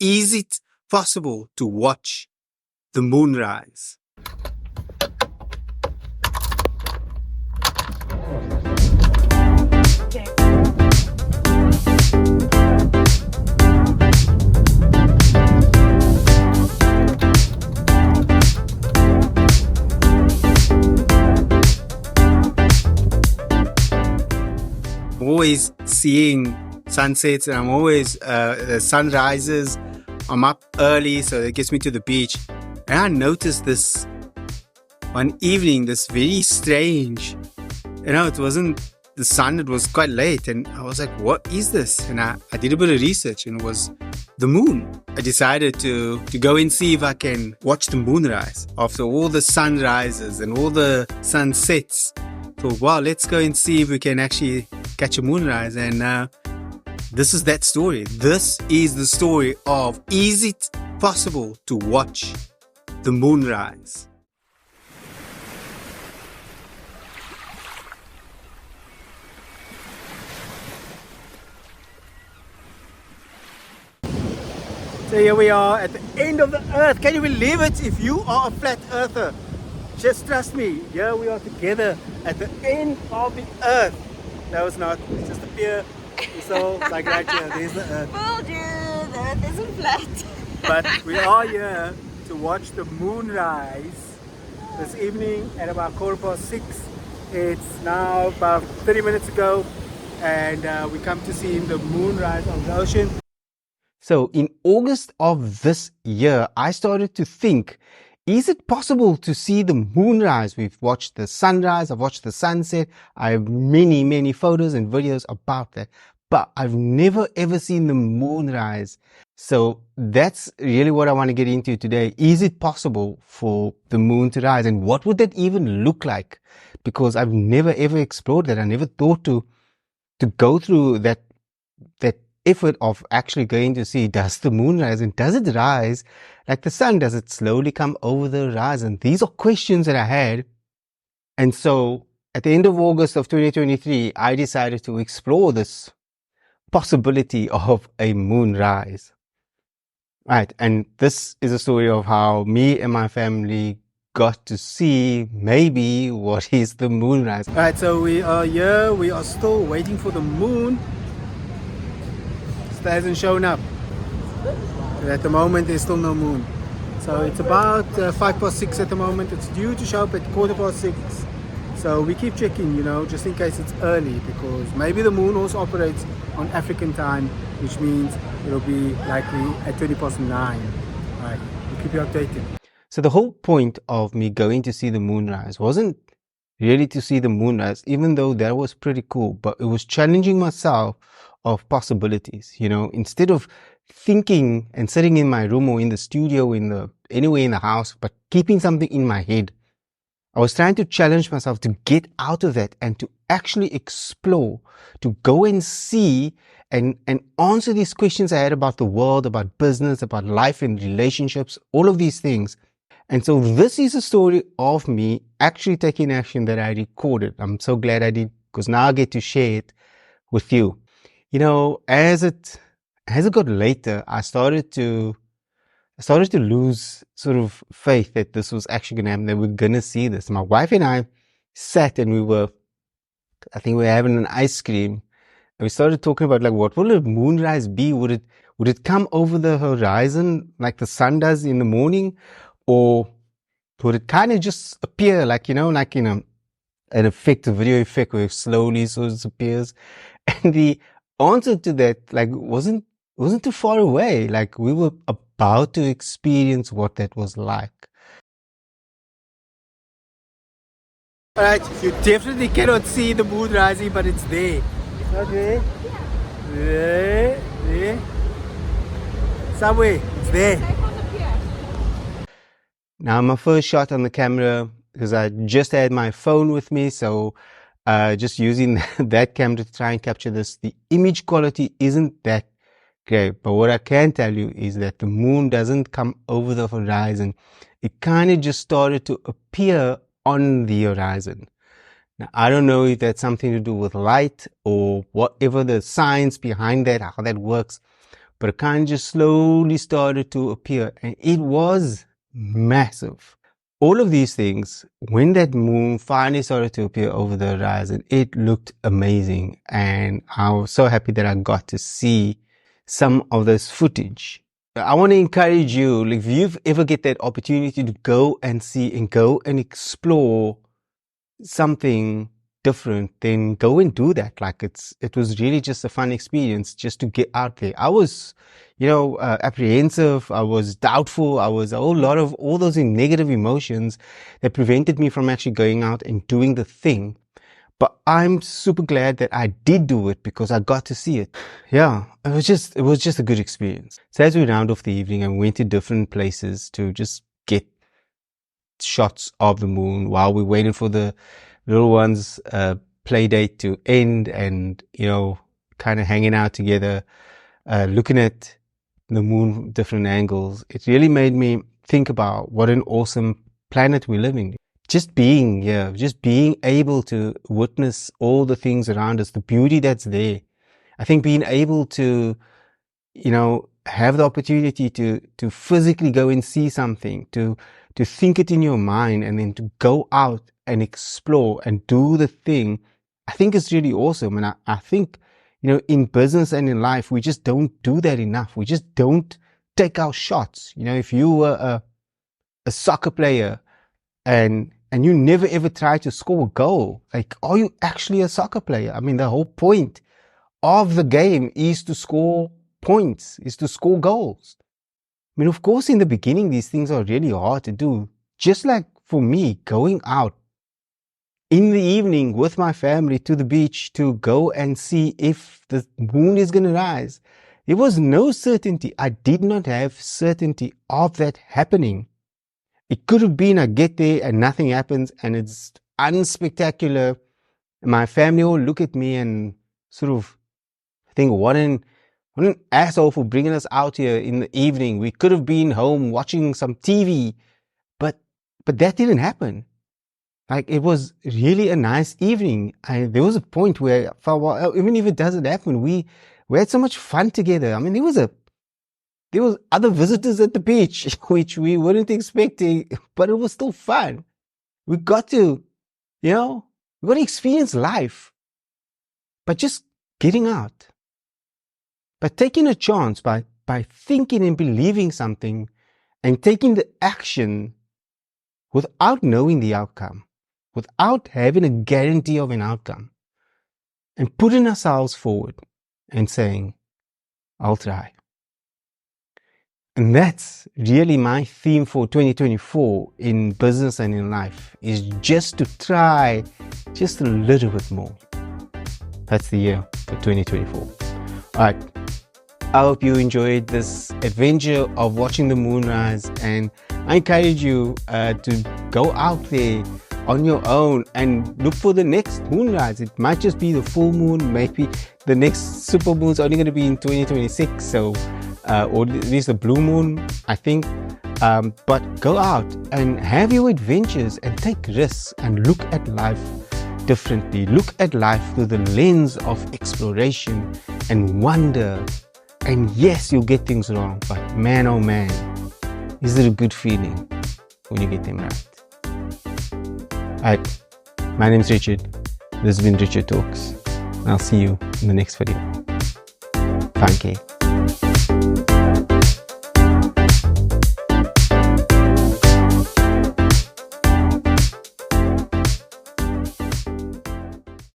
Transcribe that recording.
Is it possible to watch the moonrise? I'm always seeing sunsets and I'm always sunrises. I'm up early, so it gets me to the beach. And I noticed this one evening, this very strange, it wasn't the sun, it was quite late. And I was like, what is this? And I did a bit of research and it was the moon. I decided to go and see if I can watch the moonrise after all the sunrises and all the sunsets. Thought, wow, let's go and see if we can actually catch a moonrise. And this is that story. This is the story of, is it possible to watch the moonrise? So here we are at the end of the earth. Can you believe it? If you are a flat earther, just trust me, here we are together at the end of the earth. No, it's not. It's just a pier. So, like right here, there's the earth. Fooled you, the earth isn't flat. But we are here to watch the moonrise this evening at about 6:15. It's now about 30 minutes ago, and we come to see the moonrise on the ocean. So in August of this year, I started to think, is it possible to see the moonrise? We've watched the sunrise, I've watched the sunset. I have many, many photos and videos about that, but I've never ever seen the moonrise. So that's really what I want to get into today. Is it possible for the moon to rise? And what would that even look like? Because I've never ever explored that. I never thought to go through that effort of actually going to see, does the moon rise and does it rise like the sun? Does it slowly come over the horizon? These are questions that I had. And so at the end of August of 2023, I decided to explore this possibility of a moonrise. Right. And this is a story of how me and my family got to see maybe what is the moonrise. Right. So we are here. We are still waiting for the moon. It hasn't shown up. At the moment there's still no moon. So it's about 6:05 at the moment. It's due to show up at 6:15. So we keep checking, just in case it's early, because maybe the moon also operates on African time, which means it'll be likely at 9:20. Alright, we'll keep you updated. So the whole point of me going to see the moonrise wasn't really to see the moonrise, even though that was pretty cool, but it was challenging myself of possibilities. Instead of thinking and sitting in my room or in the studio, anywhere in the house, but keeping something in my head, I was trying to challenge myself to get out of that and to actually explore, to go and see and answer these questions I had about the world, about business, about life and relationships, all of these things. And so this is a story of me actually taking action that I recorded. I'm so glad I did, because now I get to share it with you. As it got later, I started to lose sort of faith that this was actually going to happen, that we're going to see this. My wife and I sat and we were having an ice cream, and we started talking about, like, what will a moonrise be? Would it come over the horizon like the sun does in the morning? Or would it kind of just appear like in an effect, a video effect where it slowly sort of disappears? And the answer to that, wasn't too far away. Like, we were about to experience what that was like. Alright, you definitely cannot see the moon rising, but it's there. It's not there. There. Somewhere, it's there. Now, my first shot on the camera, because I just had my phone with me, so just using that camera to try and capture this, the image quality isn't that great. But what I can tell you is that the moon doesn't come over the horizon. It kind of just started to appear on the horizon. Now, I don't know if that's something to do with light or whatever the science behind that, how that works. but it kind of just slowly started to appear, and it was massive. All of these things, when that moon finally started to appear over the horizon, it looked amazing, and I was so happy that I got to see some of this footage. I want to encourage you, if you ever get that opportunity to go and see and go and explore something different, then go and do that. Like it was really just a fun experience just to get out there. I was, apprehensive. I was doubtful. I was a whole lot of all those negative emotions that prevented me from actually going out and doing the thing. But I'm super glad that I did do it because I got to see it. Yeah, it was just a good experience. So as we round off the evening and went to different places to just get shots of the moon while we waited for the little ones' play date to end, and kind of hanging out together, looking at the moon different angles. It really made me think about what an awesome planet we're living in. Just being here, just being able to witness all the things around us, the beauty that's there. I think being able to, have the opportunity to physically go and see something, to think it in your mind, and then to go out and explore and do the thing, I think it's really awesome. And I think, in business and in life, we just don't do that enough. We just don't take our shots. If you were a soccer player and you never ever try to score a goal, like, are you actually a soccer player? I mean, the whole point of the game is to score points, is to score goals. I mean, of course, in the beginning, these things are really hard to do. Just like for me, going out in the evening with my family to the beach to go and see if the moon is going to rise, there was no certainty. I did not have certainty of that happening. It could have been I get there and nothing happens and it's unspectacular. My family all look at me and sort of think, what an asshole for bringing us out here in the evening. We could have been home watching some TV, but that didn't happen. Like, it was really a nice evening. There was a point where I thought, well, even if it doesn't happen, we had so much fun together. I mean, there was other visitors at the beach, which we weren't expecting, but it was still fun. We got to, experience life by just getting out, by taking a chance, by thinking and believing something and taking the action without knowing the outcome, without having a guarantee of an outcome, and putting ourselves forward and saying, I'll try. And that's really my theme for 2024 in business and in life, is just to try just a little bit more. That's the year for 2024. All right. I hope you enjoyed this adventure of watching the moon rise, and I encourage you to go out there on your own and look for the next moonrise. It might just be the full moon, maybe the next super moon is only going to be in 2026, so or at least the blue moon, I think. But go out and have your adventures and take risks and look at life differently. Look at life through the lens of exploration and wonder. And yes, you'll get things wrong, but man, oh man, is it a good feeling when you get them right. Alright, my name is Richard. This has been Richard Talks. I'll see you in the next video. Thank you.